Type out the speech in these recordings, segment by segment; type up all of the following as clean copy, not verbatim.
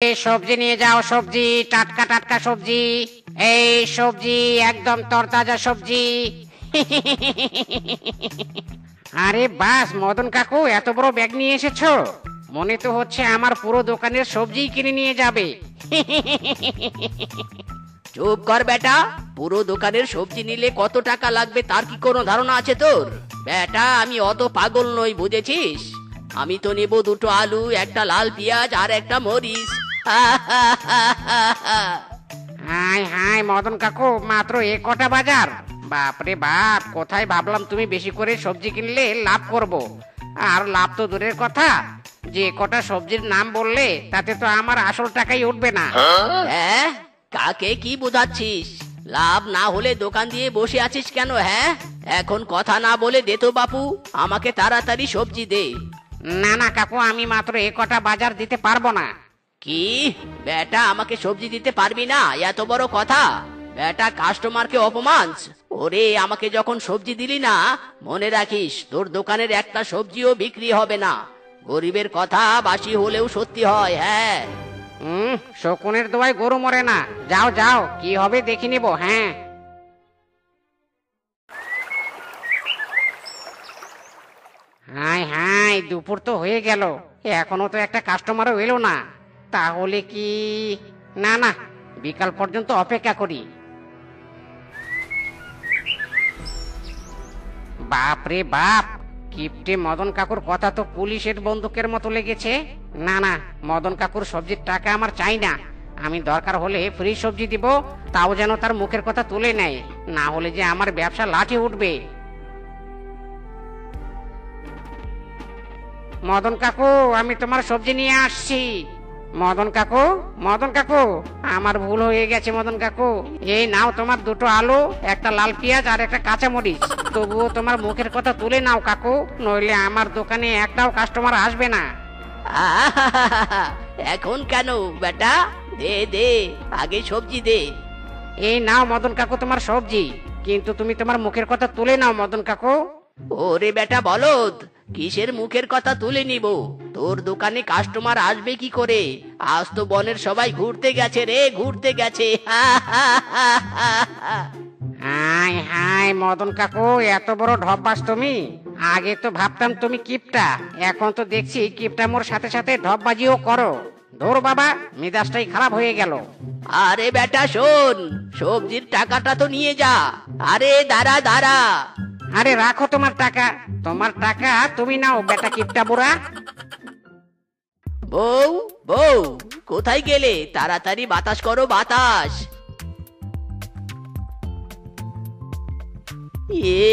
এই সবজি নিয়ে যাও, সবজি টাটকা টাটকা সবজি। এই সবজি একদম তরতাজা সবজি। আরে বাস মদন কাকু, এত বড় ব্যাগ নিয়ে এসেছো। মনে তো হচ্ছে আমার পুরো দোকানের সবজি কিনে নিয়ে যাবে। চুপ কর বেটা। পুরো দোকানের সবজি নিলে কত টাকা লাগবে তার কি কোনো ধারণা আছে তোর? বেটা আমি অত পাগল নই, বুঝেছিস? আমি তো নেব দুটো আলু, একটা লাল পেঁয়াজ আর একটা মরিচ। হাই হাই মদন কাকু, মাত্র এ কটা বাজার? বাপরে বাপ, কোথায় ভাবলাম তুমি বেশি করে সবজি কিনলে লাভ করব। আর লাভ তো দূরের কথা, যে কটা সবজির নাম বললে তাতে তো আমার আসল টাকাই উঠবে না। হ্যাঁ, কাকে কি বোঝাচ্ছিস? লাভ না হলে দোকান দিয়ে বসে আছিস কেন? হ্যাঁ, এখন কথা না বলে দে তো বাপু, আমাকে তাড়াতাড়ি সবজি দে। না না কাকু, আমি মাত্র এ কটা বাজার দিতে পারবো না। কি বেটা, আমাকে সবজি দিতে পারবি না? এত বড় কথা বেটা, কাস্টমারকে অপমান। ওরে, আমাকে যখন সবজি দিলি না, মনে রাখিস তোর দোকানের একটা সবজিও বিক্রি হবে না। গরিবের কথা বাসি হলেও সত্যি হয়। হ্যাঁ, শকুনের দোয়ায় গরু মরে না। যাও যাও, কি হবে দেখে নিব। হ্যাঁ, হাই হাই, দুপুর তো হয়ে গেল, এখনো তো একটা কাস্টমারও এলো না। তাহলে কি, না না, বিকাল পর্যন্ত অপেক্ষা করি। বাপ রে বাপ, কিপটে মদন কাকুর কথা তো পুলিশের বন্দুকের মতো লেগেছে। না না, মদন কাকুর সবজির টাকা আমার চাই না। আমি দরকার হলে ফ্রি সবজি দিব, তাও যেন তার মুখের কথা তুলে নেয়, না হলে যে আমার ব্যবসা লাঠি উঠবে। মদন কাকু, আমি তোমার সবজি নিয়ে আসছি। মদন কাকু, মদন কাকু, আমার ভুল হয়ে গেছে মদন কাকু। এই নাও তোমার দুটো আলু, একটা লাল পেঁয়াজ আর একটা কাঁচা মরিচ। তবুও তোমার মুখের কথা তুলে নাও কাকু, নইলে আমার দোকানে একটাও কাস্টমার আসবে না। এখন কেন বেটা? দে দে, আগে সবজি দে। এই নাও মদন কাকু তোমার সবজি, কিন্তু তুমি তোমার মুখের কথা তুলে নাও মদন কাকু। ওরে বেটা বলদ, কিসের মুখের কথা তুলে নিব? তোর দোকানে কাস্টমার আসবে কি করে? আজ তো বনের সবাই ঘুরতে গেছে রে, ঘুরতে গেছে। হাই হাই মদন কাকু, এত বড় ঢপবাজ তুমি। আগে তো ভাবতাম তুমি কিপটা, এখন তো দেখছি কিপটা মোর সাথে সাথে ঢপবাজিও করো। ধর বাবা, মেজাজটাই খারাপ হয়ে গেল। আরে বেটা শোন, সবজির টাকাটা তো নিয়ে যা। আরে দাঁড়া দাঁড়া। আরে রাখো তোমার টাকা, তোমার টাকা তুমি নাও বেটা কিপটা বুড়া। বউ বউ, কোথায় গেলে? তাড়াতাড়ি বাতাস করো, বাতাস। এ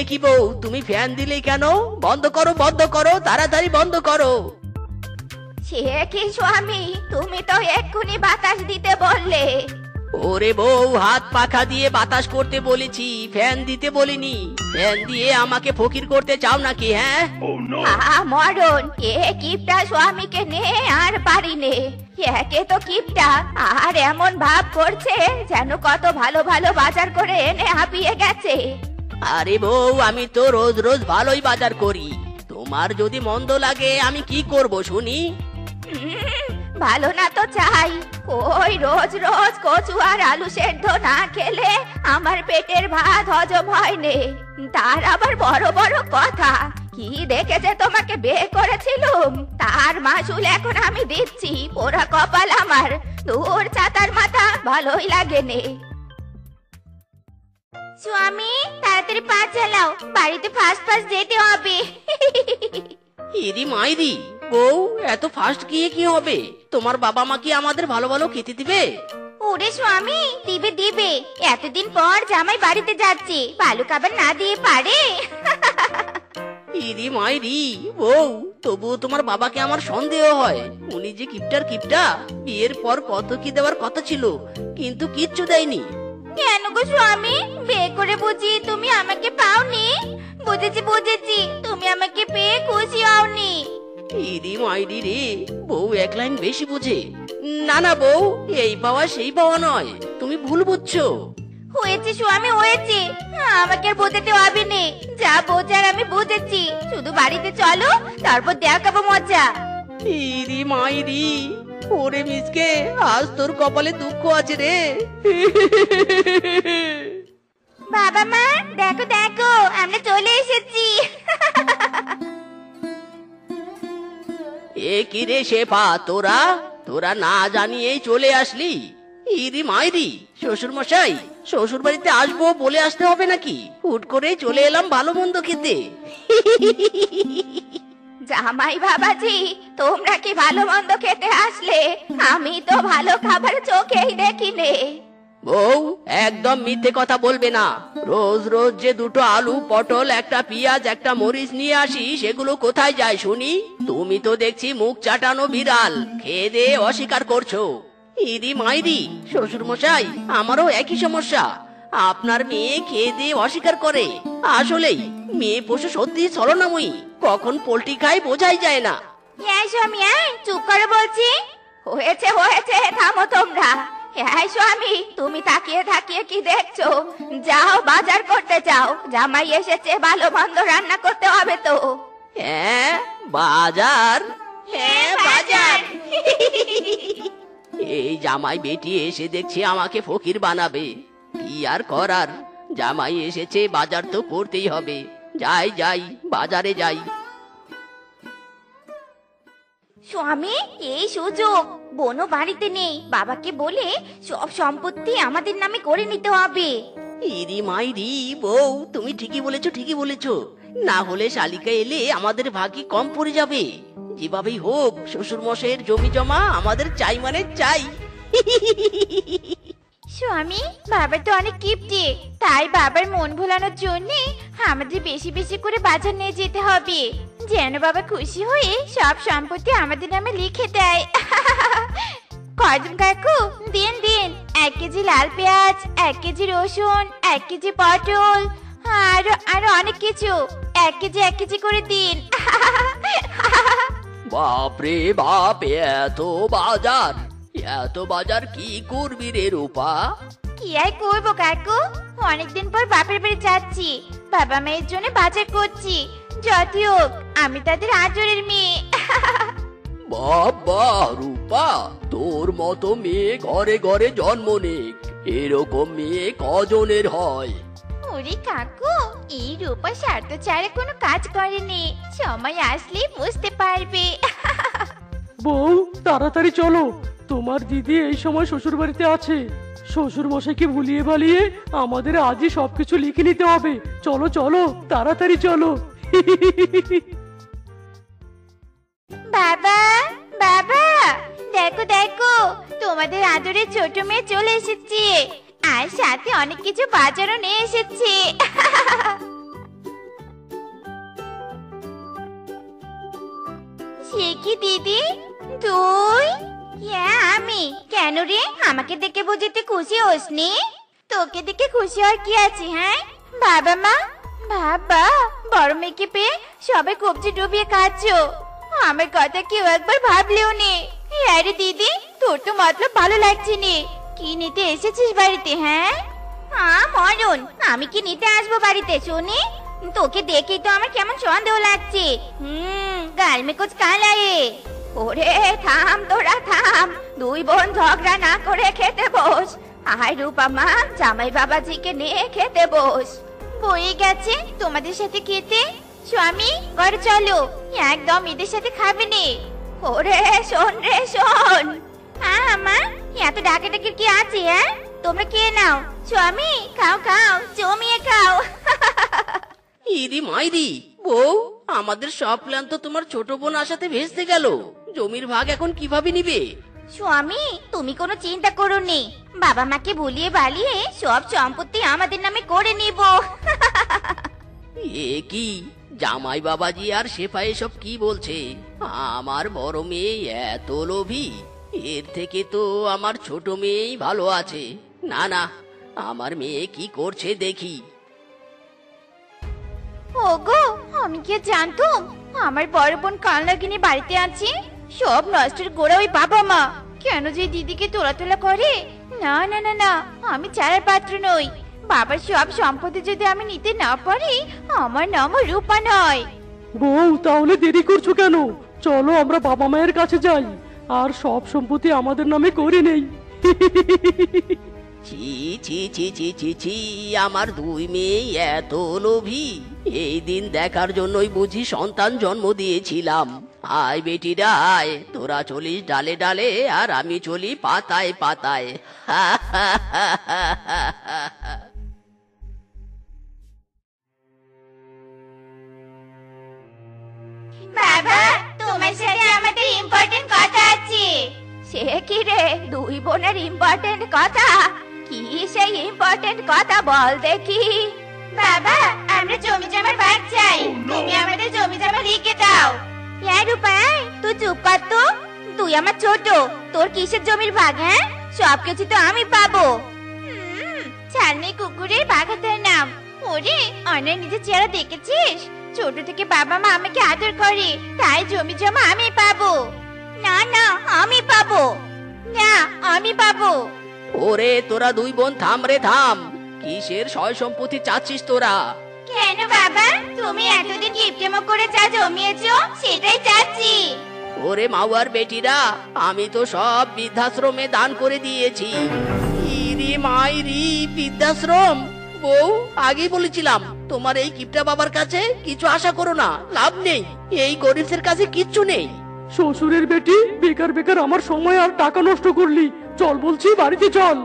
কি বউ, তুমি ফ্যান দিলে কেন? বন্ধ করো, বন্ধ করো, তাড়াতাড়ি বন্ধ করো। সে কি স্বামী, তুমি তো এক্ষুনি বাতাস দিতে বললে। ওরে বউ, হাত পাখা দিয়ে বাতাস করতে বলেছি, ফ্যান দিতে বলিনি। ফ্যান দিয়ে আমাকে ফকির করতে চাও নাকি? হ্যাঁ, মরণ, এ কিপটা স্বামীকে নে আর পারি নে। একে তো কিপটা, আর এমন ভাব করছে যেন কত ভালো ভালো বাজার করে এনে হাঁপিয়ে গেছে। আরে বউ, আমি তো রোজ রোজ ভালোই বাজার করি। তোমার যদি মন্দ লাগে আমি কি করব শুনি? ভালো না তো চাই, ওই রোজ রোজ কচু আর আলু সেদ্ধ না খেলে আমার পেটের ভাত হজম হয় নে। তার আবার বড় বড় কথা, কি দেখেছে তোমাকে বিয়ে করেছিলুম তার মাসুল এখন আমি দিচ্ছি। পোড়া কপাল আমার, দূর চাতার মাথা, ভালোই লাগে নে। স্বামী তাড়াতাড়ি পা চালাও, বাড়িতে ফাস্ট ফাস্ট যেতে হবে। ইরি মাইরি, বউ এত ফাস্ট গিয়ে কি হবে? তোমার বাবা মা কি আমাদের ভালো ভালো খেতে দিবে? ওরে স্বামী, দিবে দিবে, এতদিন পর জামাই বাড়িতে যাচ্ছে, ভালো খাবার না দিয়ে পারে? ইরি মাইরি, বউ তবুও তোমার বাবাকে আমার সন্দেহ হয়। উনি যে কিপটার কিপটা, বিয়ের পর কত কি দেওয়ার কথা ছিল, কিন্তু কিচ্ছু দেয়নি। কেন গো স্বামী, বিয়ে করে বুঝি তুমি আমাকে পাওনি? বুঝেছি বুঝেছি, তুমি আমাকে পেয়ে খুশি হওনি। ইরি মাইরি রে, বউ এক লাইন বেশি বুঝে। না না বউ, এই পাওয়া সেই পাওয়া নয়, তুমি ভুল বুঝছো। হয়েছে স্বামী হয়েছে, আমাকে আর বোঝাতে হবে না, যা বোঝার আমি বুঝেছি। শুধু বাড়িতে চলো, তারপর দেখাবো মজা। ইরি মাইরি, ওরে মিসকে, আজ তোর কপালে দুঃখ আছে রে। বাবা মা, দেখো দেখো, আমরা চলে এসেছি। এ কি রে শেফা, তোরা তোরা না জানিয়েই চলে আসলি? ইরি মাইরি, শ্বশুর মশাই, শ্বশুর বাড়িতে আসবো বলে আসতে হবে নাকি? হুট করে চলে এলাম ভালো মন্দ খেতে। জামাই বাবাজি, তোমরা কি ভালো মন্দ খেতে আসলে? আমি তো ভালো খাবার চোখেই দেখিনি। বউ, একদম মিথ্যে কথা বলবে না। রোজ রোজ যে দুটো আলু, পটল, একটা পেঁয়াজ, একটা মরিচ নিয়ে আসি, সেগুলো কোথায় যায় শুনি? তুমি তো দেখছি মুখ চাটানো বিড়াল, খেয়ে দিয়ে অস্বীকার করছো। ইরি মাইরি, শ্বশুর মশাই, আমারও একই সমস্যা। আপনার মেয়ে খেয়ে দিয়ে অস্বীকার করে। আসলেই মেয়ে পশু সত্যি ছলনাময়ী, কখন পোল্ট্রি খায় বোঝাই যায় না। এই স্বামী, চুপ করে বলছি। হয়েছে হয়েছে, থামো তোমরা। এই স্বামী, তুমি তাকিয়ে তাকিয়ে কি দেখছো? যাও বাজার করতে যাও, জামাই এসেছে, ভালো মন্দ রান্না করতে হবে তো। হ্যাঁ বাজার? হ্যাঁ বাজার। এই জামাই বেটি এসে দেখছি আমাকে ফকির বানাবে। কি আর করার, জামাই এসেছে, বাজার তো করতেই হবে। যাই যাই, বাজারে যাই। স্বামী, এই সুযোগ। বোনও বাড়িতে নেই, বাবাকে বলে সব সম্পত্তি আমাদের নামে করে নিতে হবে। ইরি মাইরি, বউ, তুমি ঠিকই বলেছো, ঠিকই বলেছো। না হলে শালিকা এলে আমাদের ভাগই কম পড়ে যাবে। যেভাবেই হোক শ্বশুর মশাইয়ের জমি জমা আমাদের চাই মানে চাই। স্বামী, বাবা তো অনেক কিপটে, তাই বাবার মন ভোলানোর জন্য আমাদের বেশি বেশি করে বাজার নিয়ে যেতে হবে, যেন বাবা খুশি হয়ে সব সম্পত্তি আমাদের নামে লিখে দেয়। কদম কাকু, দিন দিন 1 কেজি লাল পেঁয়াজ, 1 কেজি রসুন, 1 কেজি পটল, আরো অনেক কিছু 1 কেজি 1 কেজি করে দিন। বাপরে বাপ, এত বাজার! এত বাজার কি করবি রে রূপা? কি আর করবো কাকু, অনেকদিন পর বাপের বাড়ি যাচ্ছি, বাবা মায়ের জন্য বাজার করছি। যতই হোক আমি তাদের আদরের মেয়ে। বাবা রূপা, তোর মতো মেয়ে ঘরে ঘরে জন্ম নেক। এরকম মেয়ে কজনের হয়? ওরে কাকু, এই রূপা স্বার্থ ছাড়া কোনো কাজ করেনি, সময় আসলে বুঝতে পারবে। বউ, তাড়াতাড়ি চলো, তোমার দিদি এই সময় শ্বশুর বাড়িতে আছে। শ্বশুর মশাইকে ভুলিয়ে ভালিয়ে আমাদের আজই সবকিছু লিখে নিতে হবে। চলো চলো, তাড়াতাড়ি চলো। বাবা, বাবা, দেখো দেখো, তোমাদের আদরের ছোট মেয়ে চলে এসেছে, আর সাথে অনেক কিছু বাজারও নিয়ে এসেছে। সে কি দিদি, তুই? হ্যাঁ আমি। কেন রে, আমাকে দেখে বুঝিতে খুশি হসনি? তোকে দেখে খুশি হওয়ার কি আছে? হ্যাঁ বাবা মা, বাবা, বড় মেয়েকে পেয়ে সবাই কবজি ডুবিয়ে খাচ্ছো, আমার কথা কেউ একবার ভাবলেও নে। আরে দিদি, তোর তো মতলব ভালো লাগছে নে। কি নিতে এসেছিস বাড়িতে? হ্যাঁ মরণ, আমি কি নিতে আসবো বাড়িতে শুনি? তোকে দেখেই তো আমার কেমন সন্দেহ লাগছে। গাল মে কুছ কালা হে। ওরে থাম তোরা থাম, দুই বোন ঝগড়া না করে খেতে বস। আর রূপা মা, জামাই বাবাজিকে নিয়ে খেতে বস। বয়ে গেছে তোমাদের সাথে খেতে। স্বামী, ঘরে চলো, একদম এদের সাথে খাবে নে। ওরে শোন রে শোন। মা, এত ডাকাডাকির কি আছে? হ্যাঁ, তোমরা খেয়ে নাও। স্বামী, খাও খাও, জমিয়ে খাও। ইরি মাইরি, বউ, আমাদের সব প্ল্যান তো তোমার ছোট বোন আসাতে ভেস্তে গেল। জমির ভাগ এখন কিভাবে নিবে? স্বামী, তুমি কোনো চিন্তা করো নি, বাবা মাকে ভুলিয়ে বালিয়ে সব সম্পত্তি আমাদের নামে করে নিব। এ কি, জামাই বাবাজি আর শেফা এসব কি বলছে? আমার বড় মেয়ে এত লোভী, এর থেকে তো আমার ছোট মেয়েই ভালো আছে। না না, আমার মেয়ে কি করছে দেখি। ওগো, আমি কি জানতাম আমার বড় বোন কালনাগিনী বাড়িতে আছে? সব নষ্টের গোড়া ওই বাবা মা। কেন যে দিদিকে তোলা করে? না না না না, আমি চারার পাত্র নই। বাবার সব সম্পত্তি যদি আমি নিতে না পারি, আমার নামও রূপা নয়। বউ, তাহলে দেরি করছো কেন? চলো আমরা বাবা মায়ের কাছে যাই, আর সব সম্পত্তি আমাদের নামে করে নেই। ছি ছি ছি ছি ছি ছি, আমার দুই মেয়ে এত লোভী। এই দিন দেখার জন্যই বুঝি সন্তান জন্ম দিয়েছিলাম। আয় বেটিরা আয়, তোরা চলিস ডালে ডালে আর আমি চলি পাতায় পাতায়। বাবা, তোমার সাথে আমাদের ইম্পর্টেন্ট কথা আছে। সে কি রে, দুই বোনের ইম্পর্টেন্ট কথা? কি সেই ইম্পর্টেন্ট কথা বল দেখি। বাবা, আমরা জমি জমার ভাগ চাই। তুমি আমাদের জমি জমা লিখে দাও। রূপাই, তুই চুপ কর তো। তুই আমার ছোট, তোর কিসের জমির ভাগ? হ্যাঁ, সবকিছু তো আমি পাবো। ছালনি কুকুরের বাঘাতার নাম। ওরে, অনেক নিজের চেহারা দেখেছিস? ছোট থেকে বাবা মা আমাকে আদর করে, তাই জমি জমা আমি পাবো। না না, আমি পাবো না, আমি পাবো। ওরে তোরা দুই বোন থাম রে থাম, কিসের সয় সম্পত্তি চাচ্ছিস তোরা? কেন বাবা, তুমি এতদিন কিপটেমো করে যা জমিয়েছো সেটাই চাচ্ছি। ওরে মাওয়ার বেটিরা, আমি তো সব বৃদ্ধাশ্রমে দান করে দিয়েছি। ইরি মাইরি, বৃদ্ধাশ্রম! বউ, আগেই বলেছিলাম তোমার এই কিপটা বাবার কাছে কিছু আশা করো না, লাভ নেই। এই গরিবদের কাছে কিচ্ছু নেই। শ্বশুরের বেটি, বেকার বেকার আমার সময় আর টাকা নষ্ট করলি। চল বলছি, বাড়িতে চল।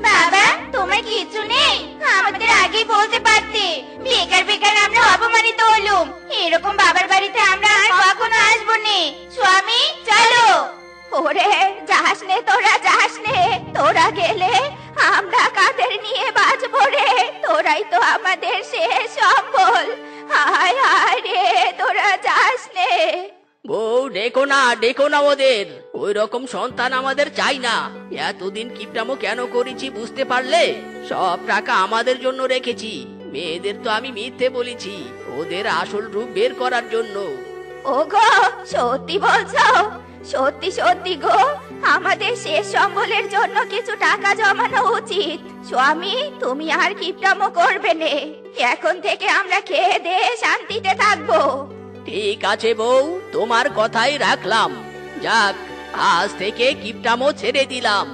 বাবা, তোমার কিছু নেই? আমাদের আগেই বলতে পারতে। বেকার বেকার আমরা অপমানিত হলুম। এরকম বাবার বাড়িতে আমরা আর কখনো আসবো নে। স্বামী, চলো। ওরে যাস নে, তোরা যাস নে। তোরা গেলে আমরা কাদের নিয়ে বাঁচবো রে? তোরাই তো আমাদের শেষ সম্বল। হায় হায় রে, তোরা যাস নে। বউ, ডেকো না ওদের। ওই রকম সন্তান আমাদের চাই না। এতদিন কিপটামো কেন করেছি বুঝতে পারলে? সব টাকা আমাদের জন্য রেখেছি। মেয়েদের তো আমি মিথ্যে বলেছি, ওদের আসল রূপ বের করার জন্য। ওগো, সত্যি বলছো? সত্যি সত্যি গো, আমাদের শেষ সম্বলের জন্য কিছু টাকা জমানো উচিত। স্বামী, তুমি আর কিপটামো করবে নে। এখন থেকে আমরা খেয়ে দিয়ে শান্তিতে থাকবো। ঠিক আছে বউ, তোমার কথাই রাখলাম। যাক, আজ থেকে কিপটামো ছেড়ে দিলাম।